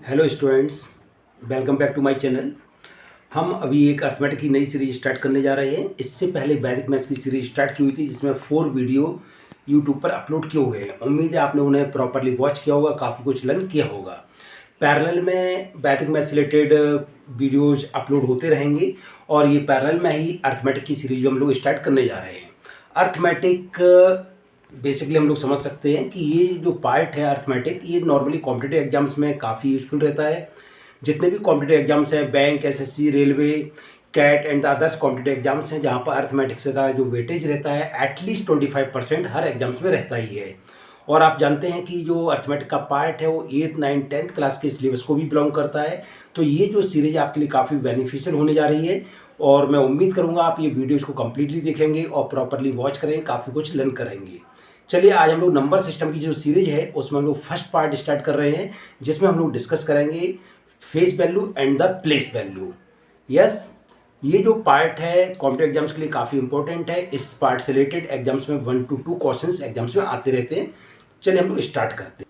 Hello students, welcome back to my channel. हम अभी एक अर्थमेटिक की नई सीरीज स्टार्ट करने जा रहे हैं। इससे पहले वैदिक मैथ्स की सीरीज स्टार्ट की हुई थी, जिसमें 4 वीडियो यूट्यूब पर अपलोड किए हुए हैं। उम्मीद है आपने उन्हें प्रॉपरली वॉच किया होगा, काफ़ी कुछ लर्न किया होगा। पैरेलल में वैदिक मैथ्स रिलेटेड वीडियोज़ अपलोड होते रहेंगे और ये पैरेलल में ही अर्थमेटिक की सीरीज हम लोग स्टार्ट करने जा रहे हैं। अर्थमेटिक बेसिकली हम लोग समझ सकते हैं कि ये जो पार्ट है अर्थमेटिक, ये नॉर्मली कॉम्पिटिटिव एग्जाम्स में काफ़ी यूज़फुल रहता है। जितने भी कॉम्पिटिटिव एग्जाम्स हैं, bank, SSC, railway, CAT and others competitive exams हैं, जहाँ पर अर्थमेटिक्स का जो वेटेज रहता है एटलीस्ट 25% हर एग्जाम्स में रहता ही है। और आप जानते हैं कि जो अर्थमेटिक का पार्ट है वो 8, 9, 10th क्लास के सिलेबस को भी बिलोंग करता है। तो ये जो सीरीज आपके लिए काफ़ी बेनिफिशियल होने जा रही है और मैं उम्मीद करूँगा आप ये वीडियोज़ को कम्प्लीटली देखेंगे और प्रॉपरली वॉच करेंगे, काफ़ी कुछ लर्न करेंगे। चलिए आज हम लोग नंबर सिस्टम की जो सीरीज है उसमें हम लोग फर्स्ट पार्ट स्टार्ट कर रहे हैं, जिसमें हम लोग डिस्कस करेंगे face value and the place value. Yes, ये जो पार्ट है कॉम्पिटिटिव एग्जाम्स के लिए काफ़ी इंपॉर्टेंट है। इस पार्ट से रिलेटेड एग्जाम्स में 1 to 2 क्वेश्चंस एग्जाम्स में आते रहते हैं। चलिए हम लोग स्टार्ट करते हैं।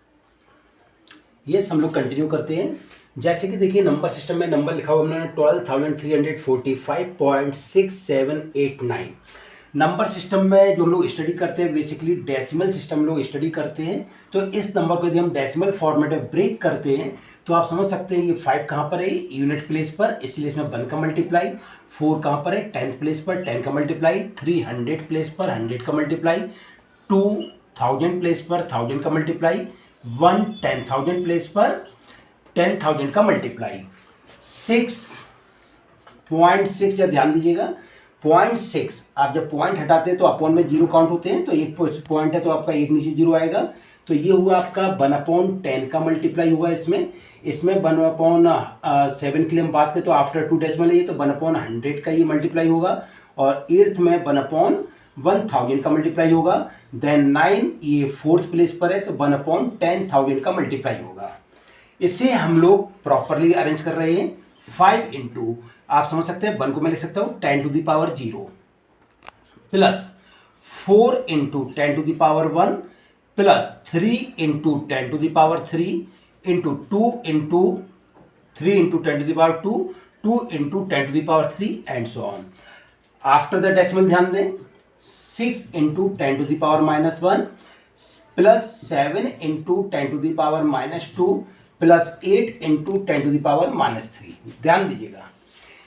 यस, हम लोग कंटिन्यू करते हैं। जैसे कि देखिए नंबर सिस्टम में नंबर लिखा हुआ हमने 12,345.6789। नंबर सिस्टम में जो हम लोग स्टडी करते हैं बेसिकली डेसिमल सिस्टम लोग स्टडी करते हैं। तो इस नंबर को यदि हम डेसिमल फॉर्मेट में ब्रेक करते हैं तो आप समझ सकते हैं ये 5 कहाँ पर है, यूनिट प्लेस पर, इसलिए इसमें 1 का मल्टीप्लाई। 4 कहाँ पर है, 10th प्लेस पर, 10 का मल्टीप्लाई। 300 प्लेस पर, 100 का मल्टीप्लाई। 2000 प्लेस पर, 1000 का मल्टीप्लाई। 1 10,000 प्लेस पर, 10,000 का मल्टीप्लाई। 6.6 या ध्यान दीजिएगा 0.6, आप जब पॉइंट हटाते हैं तो अपॉन में 0 काउंट होते हैं, तो एक पॉइंट है तो आपका एक नीचे 0 आएगा। तो ये हुआ आपका 1/10 का मल्टीप्लाई हुआ इसमें 1/7 के लिए हम बात करें तो आफ्टर 2 डेसिमल है ये, तो 1/100 का ये मल्टीप्लाई होगा। और 8th में 1/1000 का मल्टीप्लाई होगा। देन 9 ये 4th प्लेस पर है तो 1/10,000 का मल्टीप्लाई होगा। इसे हम लोग प्रॉपरली अरेंज कर रहे हैं। 5 इंटू, आप समझ सकते हैं 1 को मैं लिख सकता हूँ 10 to the power 0 plus 4 into 10 to the power 1 plus 3 into 10 to the power 3 into 2 into 3 into 10 to the power 2, 2 into 10 to the power 3 and so on. After the decimal ध्यान दें 6 into 10 to the power -1 plus 7 into 10 to the power -2 plus 8 into 10 to the power -3। ध्यान दीजिएगा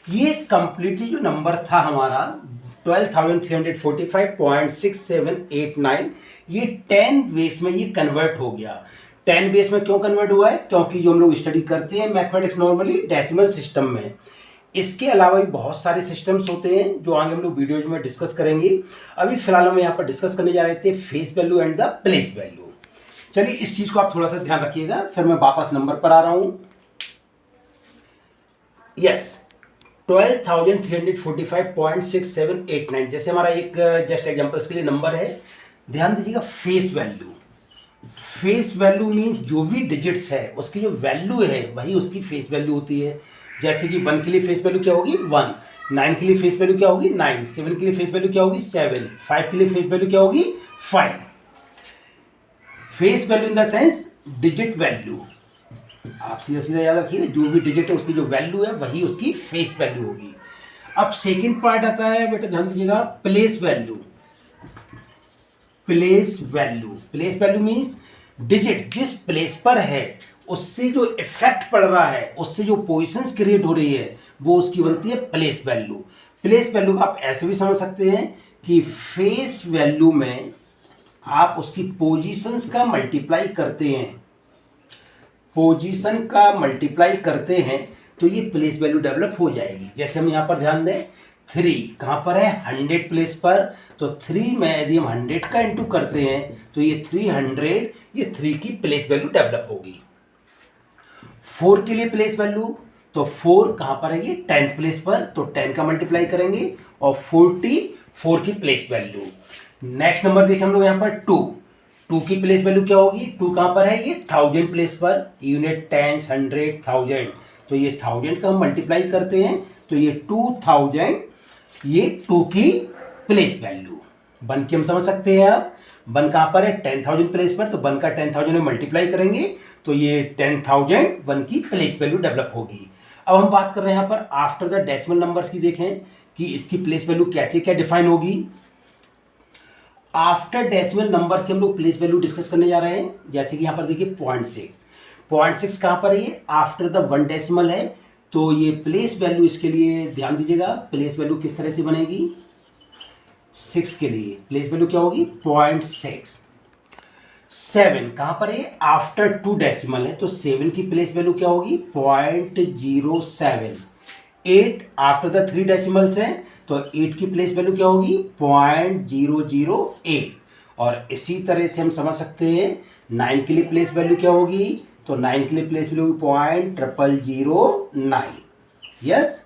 ये completely जो number था हमारा 12,345.6789, ये 10 base में ये कन्वर्ट हो गया। 10 बेस में क्यों कन्वर्ट हुआ है? क्योंकि जो हम लोग स्टडी करते हैं मैथमेटिक्स नॉर्मली डेसिमल सिस्टम में, इसके अलावा भी बहुत सारे सिस्टम्स होते हैं जो आगे हम लोग वीडियोज में डिस्कस करेंगे। अभी फिलहाल हम यहाँ पर डिस्कस करने जा रहे थे face value and the place value. चलिए इस चीज को आप थोड़ा सा ध्यान रखिएगा, फिर मैं वापस नंबर पर आ रहा हूं। यस, 12,345.6789 जैसे हमारा एक जस्ट एग्जांपल्स के लिए नंबर है। ध्यान दीजिएगा face value, face value means जो भी डिजिट्स है उसकी जो वैल्यू है वही उसकी फेस वैल्यू होती है। जैसे कि 1 के लिए फेस वैल्यू क्या होगी 1, 9 के लिए फेस वैल्यू क्या होगी 9, 7 के लिए फेस वैल्यू क्या होगी 7, 5 के लिए फेस वैल्यू क्या होगी 5। Face value in the sense digit value, आप सीधा सीधा याद रखिए जो भी डिजिट है उसकी जो वैल्यू है वही उसकी फेस वैल्यू होगी। अब सेकंड पार्ट आता है बेटा, ध्यान दीजिएगा place value. Place value, place value means digit जिस प्लेस पर है उससे जो इफेक्ट पड़ रहा है, उससे जो पोजिशंस क्रिएट हो रही है वो उसकी बनती है प्लेस वैल्यू। प्लेस वैल्यू को आप ऐसे भी समझ सकते हैं कि फेस वैल्यू में आप उसकी पोजीशंस का मल्टीप्लाई करते हैं, पोजीशन का मल्टीप्लाई करते हैं तो ये प्लेस वैल्यू डेवलप हो जाएगी। जैसे हम यहाँ पर ध्यान दें 3 कहाँ पर है 100 प्लेस पर, तो 3 में यदि हम 100 का इंटू करते हैं तो ये 300, ये 3 की प्लेस वैल्यू डेवलप होगी। 4 के लिए प्लेस वैल्यू, तो 4 कहाँ पर है ये 10th प्लेस पर, तो 10 का मल्टीप्लाई करेंगे और 44 की प्लेस वैल्यू। नेक्स्ट नंबर देखें हम लोग यहाँ पर 2 की प्लेस वैल्यू क्या होगी, 2 कहाँ पर है ये 1000 प्लेस पर, यूनिट 10, 100, 1000, तो ये 1000 का हम मल्टीप्लाई करते हैं तो ये 2000, ये 2 की प्लेस वैल्यू। 1 की हम समझ सकते हैं आप 1 कहाँ पर है 10,000 प्लेस पर, तो 1 का 10,000 में मल्टीप्लाई करेंगे तो ये 10,001 की प्लेस वैल्यू डेवलप होगी। अब हम बात कर रहे हैं यहाँ पर आफ्टर द डेसिमल नंबर्स की। देखें कि इसकी प्लेस वैल्यू कैसे क्या डिफाइन होगी। आफ्टर डेसिमल नंबर्स के हम लोग प्लेस वैल्यू डिस्कस करने जा रहे हैं। जैसे कि यहाँ पर देखिए 0.6 कहाँ पर है, ये आफ्टर द 1 डेसिमल है, तो ये प्लेस वैल्यू इसके लिए ध्यान दीजिएगा। प्लेस वैल्यू किस तरह से बनेगी, 6 के लिए प्लेस वैल्यू क्या होगी 0.6। 7 कहाँ पर है, आफ्टर 2 डेसिमल है, तो 7 की प्लेस वैल्यू क्या होगी 0.07। 8 आफ्टर द 3 डेसिमल्स है, तो 8 की प्लेस वैल्यू क्या होगी 0.008। और इसी तरह से हम समझ सकते हैं 9 के लिए प्लेस वैल्यू क्या होगी, तो 9 के लिए प्लेस वैल्यू 0.0009। यस,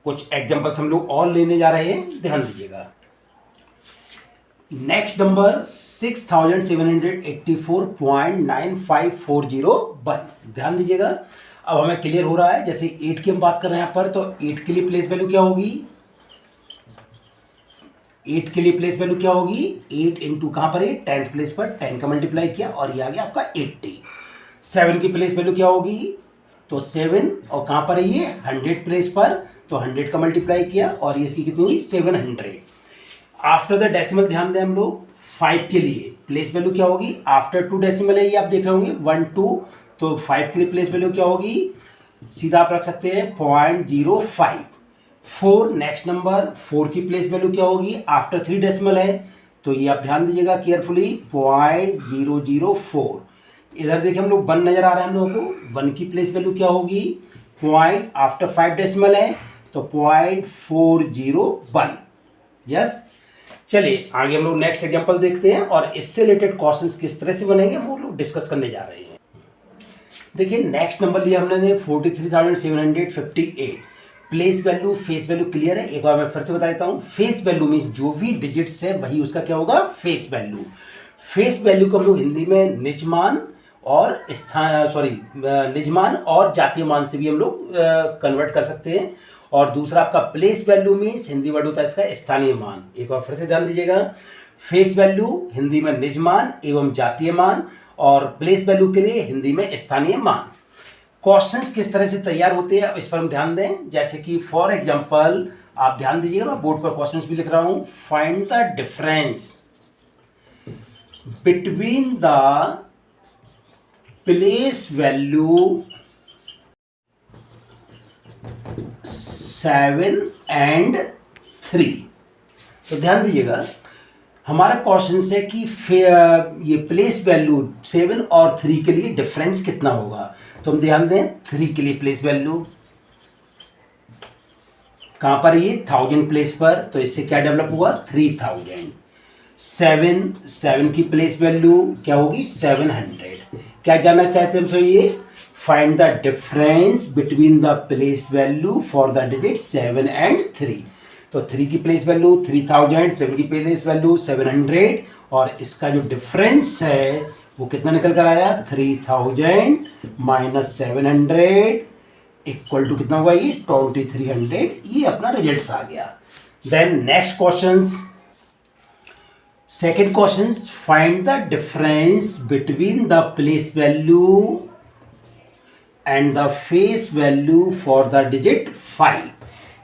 कुछ एग्जांपल्स हम लोग और लेने जा रहे हैं, ध्यान दीजिएगा। Next number 6784.95401। ध्यान दीजिएगा, अब हमें क्लियर हो रहा है। जैसे 8 की हम बात कर रहे हैं यहाँ पर, तो 8 के लिए प्लेस वैल्यू क्या होगी, 8 के लिए प्लेस वैल्यू क्या होगी 8 इंटू कहाँ पर है 10th प्लेस पर 10 का मल्टीप्लाई किया और ये आ गया आपका 80। 7 की प्लेस वैल्यू क्या होगी, तो 7 और कहाँ पर है ये 100 प्लेस पर, तो 100 का मल्टीप्लाई किया और ये इसकी कितनी हुई 700। आफ्टर द डेसिमल ध्यान दें हम लोग, 5 के लिए प्लेस वैल्यू क्या होगी, आफ्टर 2 डेसिमल है ये आप देख रहे होंगे 1 2, तो 5 के लिए प्लेस वैल्यू क्या होगी, सीधा आप रख सकते हैं 0.05। 4 नेक्स्ट नंबर, 4 की प्लेस वैल्यू क्या होगी, आफ्टर 3 डेसिमल है, तो ये आप ध्यान दीजिएगा केयरफुली 0.004। इधर देखिए हम लोग 1 नजर आ रहा है हम लोगों को, 1 की प्लेस वैल्यू क्या होगी पॉइंट, आफ्टर 5 डेसिमल है, तो 0.401। यस, चलिए आगे हम लोग नेक्स्ट एग्जांपल देखते हैं और इससे रिलेटेड क्वेश्चंस किस तरह से बनेंगे वो लोग डिस्कस करने जा रहे हैं। देखिए नेक्स्ट नंबर लिया हमने 43,758। Place value face value clear है, एक बार मैं फिर से बता देता हूँ। फेस वैल्यू मीन्स जो भी डिजिट्स है वही उसका क्या होगा फेस वैल्यू। फेस वैल्यू को हम लोग हिंदी में निजमान और निजमान और जातीय मान से भी हम लोग कन्वर्ट कर सकते हैं। और दूसरा आपका place value means Hindi word होता है इसका स्थानीय मान। एक बार फिर से ध्यान दीजिएगा, फेस वैल्यू हिंदी में निजमान एवं जातीय मान और प्लेस वैल्यू के लिए हिंदी में स्थानीय मान। क्वेश्चंस किस तरह से तैयार होते हैं इस पर हम ध्यान दें। जैसे कि फॉर एग्जांपल आप ध्यान दीजिएगा, मैं बोर्ड पर क्वेश्चंस भी लिख रहा हूं। Find the difference between the place value 7 and 3। तो ध्यान दीजिएगा, हमारा क्वेश्चन है कि ये प्लेस वैल्यू 7 और 3 के लिए डिफरेंस कितना होगा। तो हम ध्यान दें 3 के लिए प्लेस वैल्यू कहां पर, ये 1000 प्लेस पर, तो इससे क्या डेवलप हुआ 3000। 7 की प्लेस वैल्यू क्या होगी 700। क्या जानना चाहते हैं हमसे, ये find the difference between the place value for the digit 7 and 3। तो 3 की प्लेस वैल्यू 3000, 7 की प्लेस वैल्यू 700 और इसका जो डिफरेंस है वो कितना निकल कर आया 3000 माइनस 700 इक्वल टू कितना हुआ ये 2300। ये अपना रिजल्ट आ गया। Then next question, second question, find the difference between the place value and the face value for the digit 5।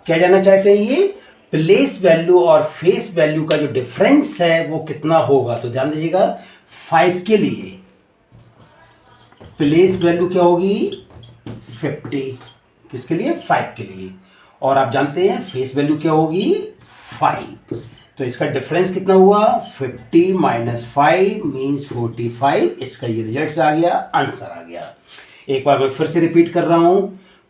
क्या जानना चाहते हैं, ये प्लेस वैल्यू और फेस वैल्यू का जो डिफरेंस है वो कितना होगा। तो ध्यान दीजिएगा 5 के लिए प्लेस वैल्यू क्या होगी 50, किसके लिए 5 के लिए, और आप जानते हैं फेस वैल्यू क्या होगी 5। तो इसका डिफरेंस कितना हुआ 50 माइनस 5 मीन्स 45। इसका ये रिजल्ट आ गया, आंसर आ गया। एक बार मैं फिर से रिपीट कर रहा हूं,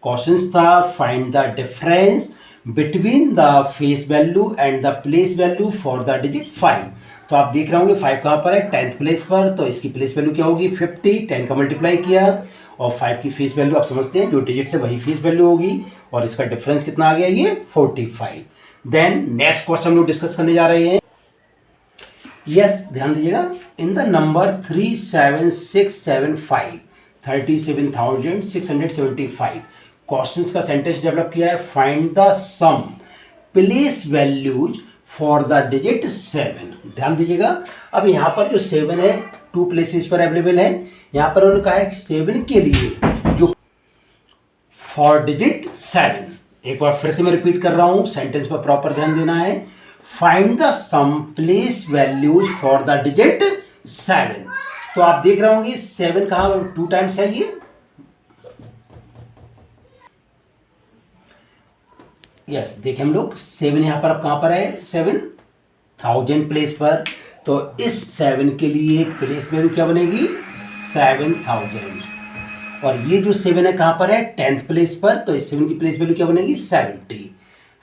क्वेश्चन था find the difference between the face value and the place value for the digit 5। तो आप देख रहे होंगे 5 कहां पर है 10th प्लेस पर, तो इसकी प्लेस वैल्यू क्या होगी 50, 10 का मल्टीप्लाई किया और 5 की फेस वैल्यू आप समझते हैं जो डिजिट से वही फेस वैल्यू होगी और इसका डिफरेंस कितना आ गया ये 45। देन नेक्स्ट क्वेश्चन हम लोग डिस्कस करने जा रहे हैं। यस, ध्यान दीजिएगा, इन द नंबर 37675 37,675 क्वेश्चंस का सेंटेंस डेवलप किया है। Find the sum place values for the digit 7। ध्यान दीजिएगा, अब यहाँ पर जो 7 है 2 प्लेसेस पर अवेलेबल है, यहाँ पर उन्होंने कहा है 7 के लिए जो 4 डिजिट 7, एक बार फिर से मैं रिपीट कर रहा हूँ, सेंटेंस पर प्रॉपर ध्यान देना है। Find the sum place values for the digit 7। तो आप देख रहे होंगे 7 कहाँ 2 टाइम्स है ये, यस देखिए हम लोग 7 यहाँ पर अब कहाँ पर है 7000 प्लेस पर, तो इस 7 के लिए प्लेस वैल्यू क्या बनेगी 7000, और ये जो 7 है कहाँ पर है 10th प्लेस पर, तो इस 7 की प्लेस वैल्यू क्या बनेगी 70।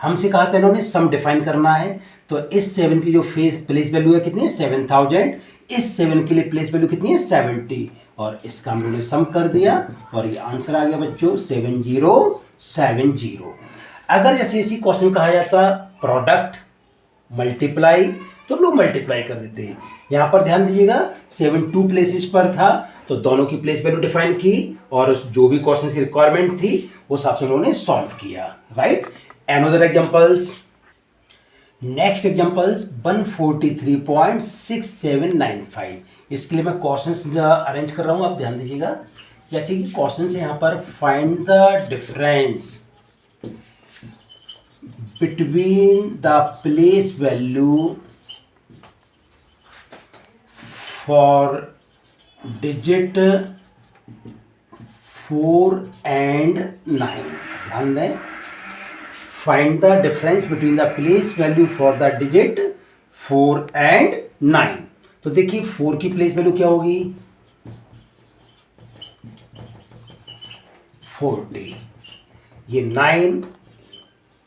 हमसे कहा था इन्होंने सम डिफाइन करना है, तो इस 7 की जो प्लेस वैल्यू है कितनी है 7000, इस 7 के लिए प्लेस वैल्यू कितनी है 70, और इसका हम लोगों ने सम कर दिया और ये आंसर आ गया बच्चों 7070। अगर जैसे इसी क्वेश्चन कहा जाता प्रोडक्ट मल्टीप्लाई, तो हम लोग मल्टीप्लाई कर देते हैं। यहाँ पर ध्यान दीजिएगा 7 2 प्लेसेस पर था, तो दोनों की प्लेस वैल्यू डिफाइन की और जो भी क्वेश्चन की रिक्वायरमेंट थी उस हिसाब से हम लोगों ने सॉल्व किया, right. Another examples, next examples 143.6795। इसके लिए मैं क्वेश्चंस अरेंज कर रहा हूँ, आप ध्यान दीजिएगा। जैसे कि क्वेश्चन है यहाँ पर find the difference between the place value for digit 4 and 9। ध्यान दें, find the difference between the place value for the digit 4 and 9। तो देखिए 4 की प्लेस वैल्यू क्या होगी 40, ये 9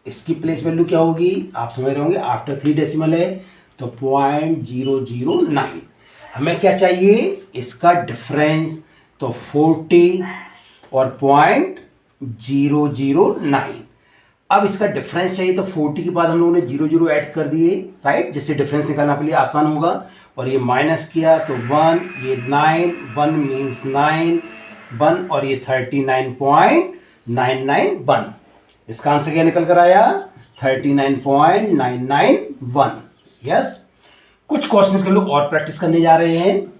इसकी प्लेस वैल्यू क्या होगी आप समझ रहे होंगे, आफ्टर 3 डेसिमल है तो 0.009। हमें क्या चाहिए इसका डिफरेंस, तो 40 और 0.009। अब इसका डिफरेंस चाहिए, तो 40 के बाद हम लोगों ने 0 ऐड कर दिए, राइट, जिससे डिफरेंस निकालना के लिए आसान होगा। और ये माइनस किया तो 1, ये 9, 1 मीन्स 9 1, और ये 39.991। इसका आंसर क्या निकल कर आया 39.991। यस, कुछ क्वेश्चंस के लोग और प्रैक्टिस करने जा रहे हैं।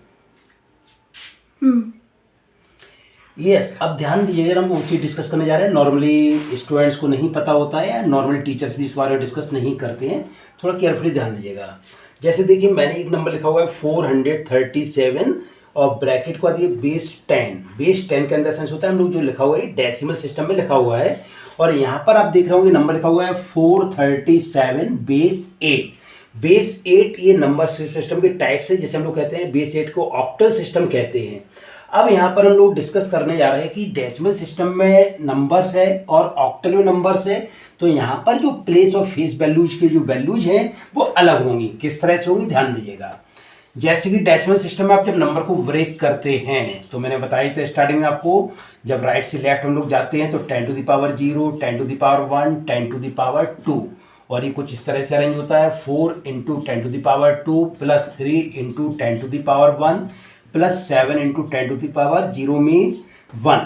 यस, अब ध्यान दीजिए, हम वो चीज डिस्कस करने जा रहे हैं नॉर्मली स्टूडेंट्स को नहीं पता होता है, या नॉर्मली टीचर्स भी इस बारे में डिस्कस नहीं करते हैं, थोड़ा केयरफुली ध्यान दीजिएगा। जैसे देखिए मैंने एक नंबर लिखा हुआ है 437 और ब्रैकेट को दिए बेस 10। बेस 10 के अंदर सेंस होता है हम लोग जो लिखा हुआ है डेसिमल सिस्टम में लिखा हुआ है, और यहाँ पर आप देख रहे होंगे नंबर लिखा हुआ है 437 बेस 8। बेस 8 ये नंबर सिस्टम के टाइप से, जैसे हम लोग कहते हैं बेस 8 को ऑक्टल सिस्टम कहते हैं। अब यहाँ पर हम लोग डिस्कस करने जा रहे हैं कि डेसिमल सिस्टम में नंबर्स है और ऑक्टल में नंबर्स है, तो यहाँ पर जो प्लेस और फेस वैल्यूज के जो वैल्यूज हैं वो अलग होंगी। किस तरह से होंगी ध्यान दीजिएगा। जैसे कि डेसिमल सिस्टम में आप जब नंबर को ब्रेक करते हैं, तो मैंने बताया था स्टार्टिंग में आपको, जब राइट से लेफ्ट हम लोग जाते हैं तो 10 to the power 0, 10 to the power 1, 10 to the power 2, और ये कुछ इस तरह से अरेंज होता है 4 into 10 to the power 2 plus 3 into 10 to the power 1 plus 7 into 10 to the power 0 means 1।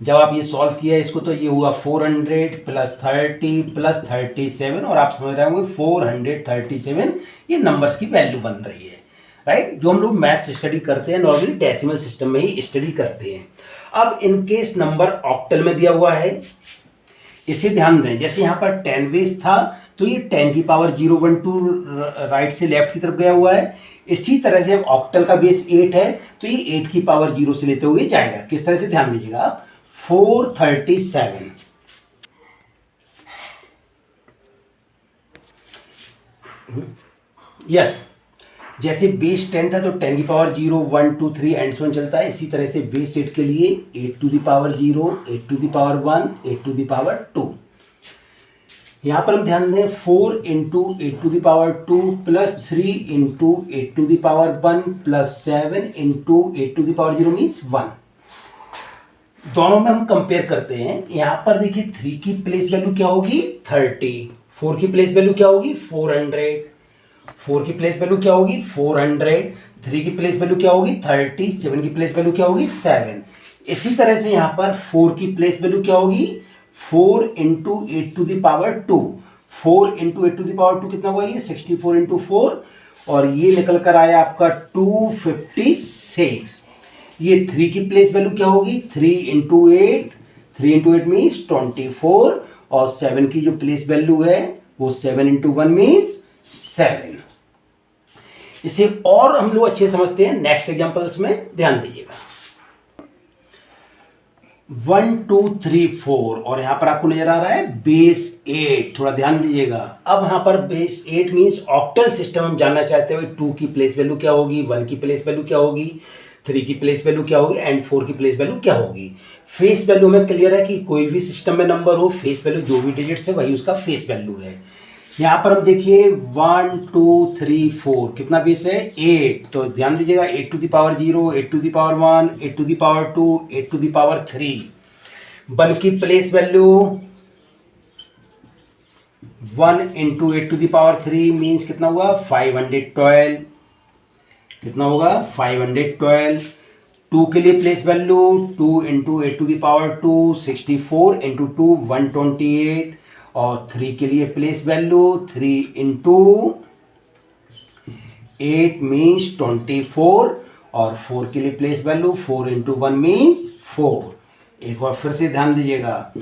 जब आप ये सॉल्व किया इसको तो ये हुआ 400 प्लस 30 प्लस 37, और आप समझ रहे होंगे 437 ये नंबर्स की वैल्यू बन रही है, राइट, जो हम लोग मैथ्स स्टडी करते हैं नॉर्मली डेसिमल सिस्टम में ही स्टडी करते हैं। अब इनकेस नंबर ऑक्टल में दिया हुआ है, इसे ध्यान दें, जैसे यहाँ पर 10 बेस था तो ये 10 की पावर 0 1 2 राइट से लेफ्ट की तरफ गया हुआ है। इसी तरह से ऑक्टल का बेस 8 है तो ये 8 की पावर 0 से लेते हुए जाएगा। किस तरह से ध्यान दीजिएगा, 437। यस, जैसे बेस 10 था तो 10 की पावर 0 1 2 3 एंड सो ऑन चलता है। इसी तरह से बेस 8 के लिए 8 to the power 0, 8 to the power 1, 8 to the power 2। यहाँ पर हम ध्यान दें 4 into 8 to the power 2 plus 3 into 8 to the power 1 plus 7 into 8 to the power 0 means 1। दोनों में हम कंपेयर करते हैं। यहाँ पर देखिए 3 की प्लेस वैल्यू क्या होगी 30, 4 की प्लेस वैल्यू क्या होगी 400, 4 की प्लेस वैल्यू क्या होगी 400, 3 की प्लेस वैल्यू क्या होगी 30, 7 की प्लेस वैल्यू क्या होगी 7। इसी तरह से यहाँ पर 4 की प्लेस वैल्यू क्या होगी 4 into 8 to the power 2, 4 into 8 to the power 2 कितना हुआ ये 64 into 4, और ये निकल कर आया आपका 256। ये 3 की प्लेस वैल्यू क्या होगी, 3 मीन्स 24, और 7 की जो प्लेस वैल्यू है वो 7 × 1 मीन्स 7। इसे और हम लोग अच्छे समझते हैं नेक्स्ट एग्जांपल्स में, ध्यान दीजिएगा। 1 2 3 4 और यहां पर आपको नजर आ रहा है बेस 8, थोड़ा ध्यान दीजिएगा। अब यहां पर बेस 8 मीन्स ऑक्टल सिस्टम हम जानना चाहते हैं 2 की प्लेस वैल्यू क्या होगी, 1 की प्लेस वैल्यू क्या होगी, 3 की प्लेस वैल्यू क्या होगी एंड 4 की प्लेस वैल्यू क्या होगी। फेस वैल्यू में क्लियर है कि कोई भी सिस्टम में नंबर हो, फेस वैल्यू जो भी डिजिट्स है वही उसका फेस वैल्यू है। यहाँ पर हम देखिए 1 2 3 4 कितना बेस है 8, तो ध्यान दीजिएगा 8 to the power 0, 8 to the power 1, 8 to the power 2, 8 to the power 3। 1 की place value 1 × 8 to the power 3 means कितना हुआ 512, कितना होगा 512। 2 के लिए place value 2 × 8 to the power 2 64 × 2 128, और 3 के लिए प्लेस वैल्यू 3 × 8 मीन्स 24, और 4 के लिए प्लेस वैल्यू 4 × 1 मीन्स 4। एक बार फिर से ध्यान दीजिएगा,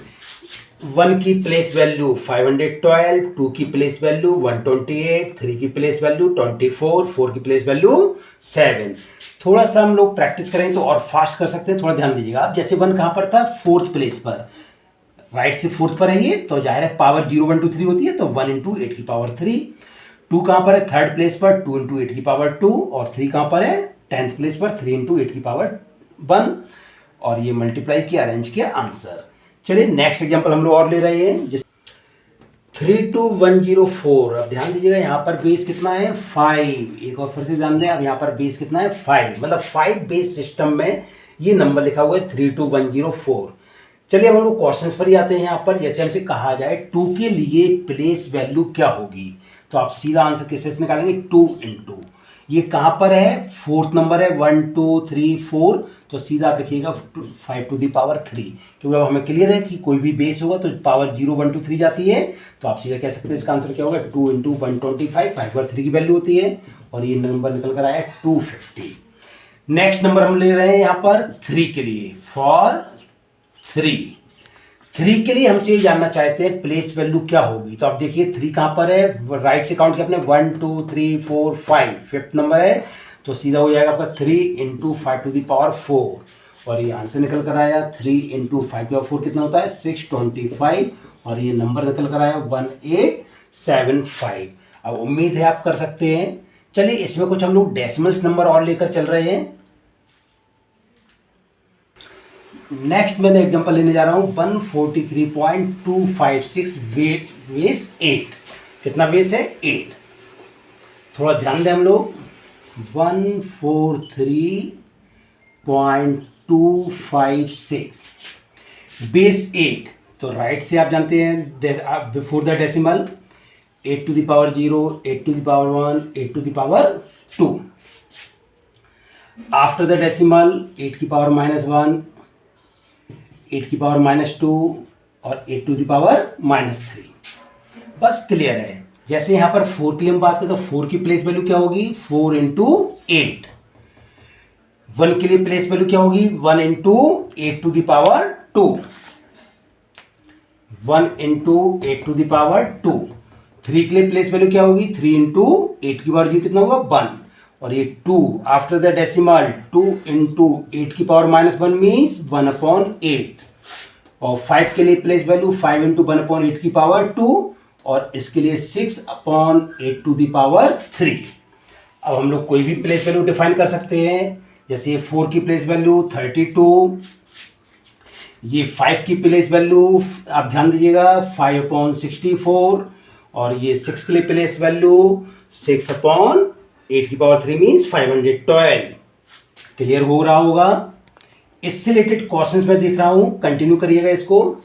1 की प्लेस वैल्यू 512, 2 की प्लेस वैल्यू 128, 3 की प्लेस वैल्यू 24, 4 की प्लेस वैल्यू 7। थोड़ा सा हम लोग प्रैक्टिस करें तो और फास्ट कर सकते हैं, थोड़ा ध्यान दीजिएगा। अब जैसे 1 कहाँ पर था, 4th प्लेस पर, राइट से 4th पर है ये, तो जाहिर है पावर 0 1 2 3 होती है, तो 1 × 8 की पावर 3। 2 कहाँ पर है, 3rd प्लेस पर, 2 × 8 की पावर 2, और 3 कहाँ पर है, 10th प्लेस पर, 3 × 8 की पावर 1, और ये मल्टीप्लाई किया, अरेंज किया, आंसर। चलिए नेक्स्ट एग्जांपल हम लोग और ले रहे हैं, जिस 32104। अब ध्यान दीजिएगा यहाँ पर बेस कितना है 5, एक और फिर से ध्यान दें, अब यहाँ पर बेस कितना है 5, मतलब 5 बेस सिस्टम में ये नंबर लिखा हुआ है 32104। चलिए अब हम लोग क्वेश्चंस पर ही आते हैं। यहाँ पर जैसे हमसे कहा जाए 2 के लिए प्लेस वैल्यू क्या होगी, तो आप सीधा आंसर किससे निकालेंगे 2 × ये कहाँ पर है 4th नंबर है 1 2 3 4, तो सीधा आप लिखिएगा 5 to the power 3, क्योंकि अब हमें क्लियर है कि कोई भी बेस होगा तो पावर 0 1 2 3 जाती है, तो आप सीधा कह सकते हैं इसका आंसर क्या होगा 2 × 125, 5 पर 3 की वैल्यू होती है, और ये नंबर निकल कर आया 250। नेक्स्ट नंबर हम ले रहे हैं यहाँ पर 3 के लिए, फॉर 3 के लिए हमसे ये जानना चाहते हैं प्लेस वैल्यू क्या होगी। तो आप देखिए 3 कहाँ पर है, राइट से काउंट किया अपने 1 2 3 4 5, 5th नंबर है, तो सीधा हो जाएगा आपका 3 × 5 to the power 4, और ये आंसर निकल कर आया 3 × 5 to the power 4 कितना होता है 625, और ये नंबर निकल कर आया 1875। अब उम्मीद है आप कर सकते हैं। चलिए इसमें कुछ हम लोग डेसिमल्स नंबर और लेकर चल रहे हैं। नेक्स्ट मैं एग्जांपल लेने जा रहा हूँ 143.256 बेस 8। कितना बेस है 8, थोड़ा ध्यान दें हम लोग 143.256 बेस 8, तो राइट से आप जानते हैं before the decimal 8 to the power 0, 8 to the power 1, 8 to the power 2। After the decimal 8 की पावर -1, 8 की पावर -2, और 8 to the power -3। बस क्लियर है। जैसे यहाँ पर 4 के लिए हम बात करें तो 4 की प्लेस वैल्यू क्या होगी 4 × 8। 1 के लिए प्लेस वैल्यू क्या होगी 1 × 8 to the power 2, 1 × 8 to the power 2। 3 के लिए प्लेस वैल्यू क्या होगी 3 × 8 की पावर 0 कितना होगा 1, और ये 2 आफ्टर द डेसिमल 2 × 8 की पावर -1 मीन्स 1/8, और 5 के लिए प्लेस वैल्यू 5 × 1/8 की पावर 2, और इसके लिए 6/8 to the power 3। अब हम लोग कोई भी प्लेस वैल्यू डिफाइन कर सकते हैं, जैसे 4 की प्लेस वैल्यू 32, ये 5 की प्लेस वैल्यू आप ध्यान दीजिएगा 5/64, और ये 6 के लिए प्लेस वैल्यू 6/8 की पावर 3 मीन्स 512। क्लियर हो रहा होगा। इससे रिलेटेड क्वेश्चंस मैं देख रहा हूं, कंटिन्यू करिएगा इसको।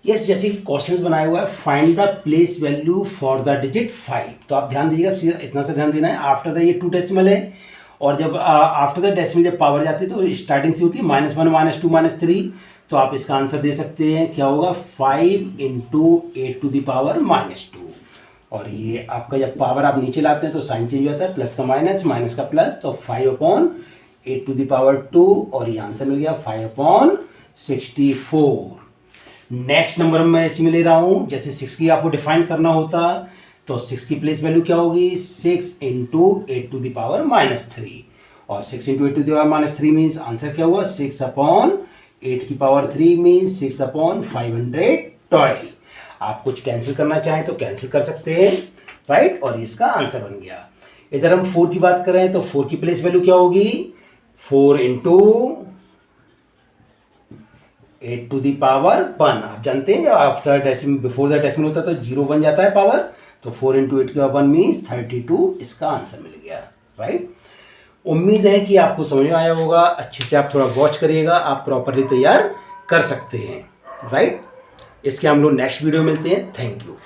यस, जैसे क्वेश्चंस बनाया हुआ है find the place value for the digit 5, तो आप ध्यान दीजिएगा, इतना सा ध्यान देना है। आफ्टर द ये 2 डेसिमल है, और जब आफ्टर द डेसिमल जब पावर जाती है तो स्टार्टिंग से होती है -1 -2 -3, तो आप इसका आंसर दे सकते हैं क्या होगा 5 × 8 to the power -2, और ये आपका जब पावर आप नीचे लाते हैं तो साइन चेंज हो जाता है, प्लस का माइनस, माइनस का प्लस, तो 5/8 8 टू द पावर 2 और ये आंसर मिल गया 5/64। नेक्स्ट नंबर में ऐसे में ले रहा हूँ, जैसे 6 की आपको डिफाइन करना होता तो 6 की प्लेस वैल्यू क्या होगी, 6 इंटू 8 टू द पावर -3 और 6 into 8 to the power -3 means answer क्या हुआ 6/8 की पावर 3 मीन्स 6/512। आप कुछ कैंसिल करना चाहें तो कैंसिल कर सकते हैं, राइट, और इसका आंसर बन गया। इधर हम 4 की बात करें तो 4 की प्लेस वैल्यू क्या होगी, 4 इंटू 8 टू दी पावर 1। आप जानते हैं after decimal before the decimal होता है तो 0 बन जाता है पावर, तो 4 इंटू 8 की पावर 1 मीन्स 32। इसका आंसर मिल गया, राइट। उम्मीद है कि आपको समझ में आया होगा। अच्छे से आप थोड़ा वॉच करिएगा, आप प्रॉपरली तैयार कर सकते हैं, राइट। इसके हम लोग नेक्स्ट वीडियो मिलते हैं। Thank you.